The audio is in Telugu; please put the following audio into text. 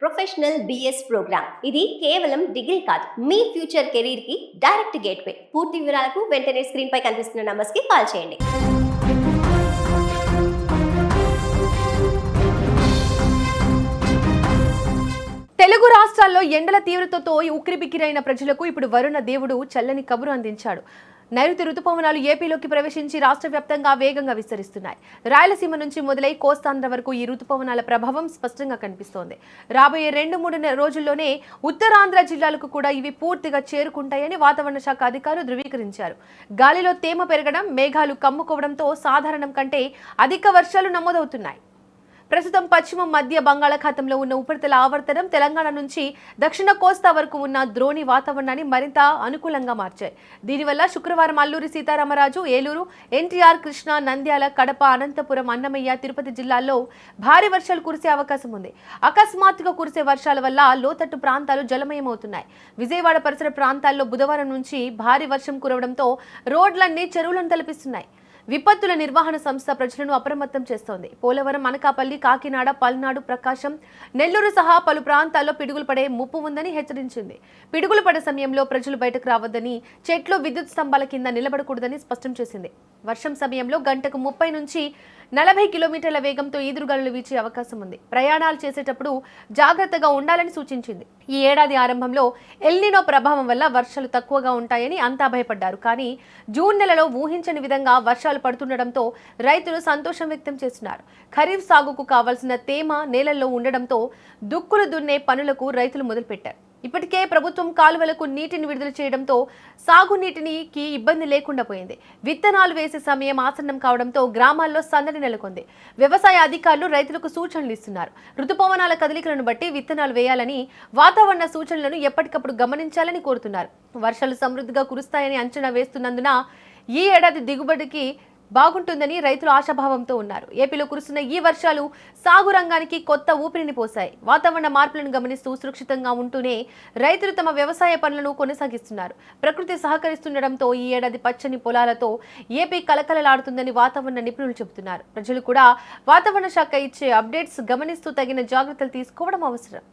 ప్రొఫెషనల్ బిఎస్ ప్రోగ్రామ్ ఇది కేవలం డిగ్రీ కాదు, మీ ఫ్యూచర్ కెరీర్ కి డైరెక్ట్ గేట్వే. పూర్తి వివరాలకు వెంటనే స్క్రీన్ పై కనిపిస్తున్న నంబర్స్ కి కాల్ చేయండి. తెలుగు రాష్ట్రాల్లో ఎండల తీవ్రతతో ఉక్కిరిబిక్కిరైన ప్రజలకు ఇప్పుడు వరుణ దేవుడు చల్లని కబురు అందించాడు. నైరుతి రుతుపవనాలు ఏపీలోకి ప్రవేశించి రాష్ట్ర వ్యాప్తంగా వేగంగా విస్తరిస్తున్నాయి. రాయలసీమ నుంచి మొదలై కోస్తాంధ్ర వరకు ఈ రుతుపవనాల ప్రభావం స్పష్టంగా కనిపిస్తోంది. రాబోయే 2-3 రోజుల్లోనే ఉత్తరాంధ్ర జిల్లాలకు కూడా ఇవి పూర్తిగా చేరుకుంటాయని వాతావరణ శాఖ అధికారులు ధృవీకరించారు. గాలిలో తేమ పెరగడం, మేఘాలు కమ్ముకోవడంతో సాధారణం కంటే అధిక వర్షాలు నమోదవుతున్నాయి. ప్రస్తుతం పశ్చిమ మధ్య బంగాళాఖాతంలో ఉన్న ఉపరితల ఆవర్తనం తెలంగాణ నుంచి దక్షిణ కోస్తా వరకు ఉన్న ద్రోణి వాతావరణాన్ని మరింత అనుకూలంగా మార్చాయి. దీనివల్ల శుక్రవారం అల్లూరి సీతారామరాజు, ఏలూరు, ఎన్టీఆర్, కృష్ణా, నంద్యాల, కడప, అనంతపురం, అన్నమయ్య, తిరుపతి జిల్లాల్లో భారీ వర్షాలు కురిసే అవకాశం ఉంది. అకస్మాత్తుగా కురిసే వర్షాల వల్ల లోతట్టు ప్రాంతాలు జలమయమవుతున్నాయి. విజయవాడ పరిసర ప్రాంతాల్లో బుధవారం నుంచి భారీ వర్షం కురవడంతో రోడ్లన్నీ చెరువులను తలపిస్తున్నాయి. విపత్తుల నిర్వహణ సంస్థ ప్రజలను అప్రమత్తం చేస్తోంది. పోలవరం, అనకాపల్లి, కాకినాడ, పల్నాడు, ప్రకాశం, నెల్లూరు సహా పలు ప్రాంతాల్లో పిడుగులు పడే ముప్పు ఉందని హెచ్చరించింది. పిడుగులు పడే సమయంలో ప్రజలు బయటకు రావద్దని, చెట్లు, విద్యుత్ స్తంభాల కింద నిలబడకూడదని స్పష్టం చేసింది. వర్షం సమయంలో గంటకు 30 నుంచి 40 కిలోమీటర్ల వేగంతో ఈదురుగాలులు వీచే అవకాశం ఉంది. ప్రయాణాలు చేసేటప్పుడు జాగ్రత్తగా ఉండాలని సూచించింది. ఈ ఏడాది ఆరంభంలో ఎల్నినో ప్రభావం వల్ల వర్షాలు తక్కువగా ఉంటాయని అంతా భయపడ్డారు. కానీ జూన్ నెలలో ఊహించని విధంగా వర్షాలు పడుతుండటంతో రైతులు సంతోషం వ్యక్తం చేస్తున్నారు. ఖరీఫ్ సాగుకు కావాల్సిన తేమ నేలల్లో ఉండడంతో దుక్కులు దున్నే పనులకు రైతులు మొదలుపెట్టారు. ఇప్పటికే ప్రభుత్వం కాలువలకు నీటిని విడుదల చేయడంతో సాగునీటికి ఇబ్బంది లేకుండా పోయింది. విత్తనాలు వేసే సమయం ఆసన్నం కావడంతో గ్రామాల్లో సందడి నెలకొంది. వ్యవసాయ అధికారులు రైతులకు సూచనలు ఇస్తున్నారు. ఋతుపవనాల కదలికలను బట్టి విత్తనాలు వేయాలని, వాతావరణ సూచనలను ఎప్పటికప్పుడు గమనించాలని కోరుతున్నారు. వర్షాలు సమృద్ధిగా కురుస్తాయని అంచనా వేస్తున్నందున ఈ ఏడాది దిగుబడికి బాగుంటుందని రైతులు ఆశాభావంతో ఉన్నారు. ఏపీలో కురుస్తున్న ఈ వర్షాలు సాగు రంగానికి కొత్త ఊపిరిని పోశాయి. వాతావరణ మార్పులను గమనిస్తూ సురక్షితంగా ఉంటూనే రైతులు తమ వ్యవసాయ పనులను కొనసాగిస్తున్నారు. ప్రకృతి సహకరిస్తుండటంతో ఈ ఏడాది పచ్చని పొలాలతో ఏపీ కలకలలాడుతుందని వాతావరణ నిపుణులు చెబుతున్నారు. ప్రజలు కూడా వాతావరణ శాఖ ఇచ్చే అప్డేట్స్ గమనిస్తూ తగిన జాగ్రత్తలు తీసుకోవడం అవసరం.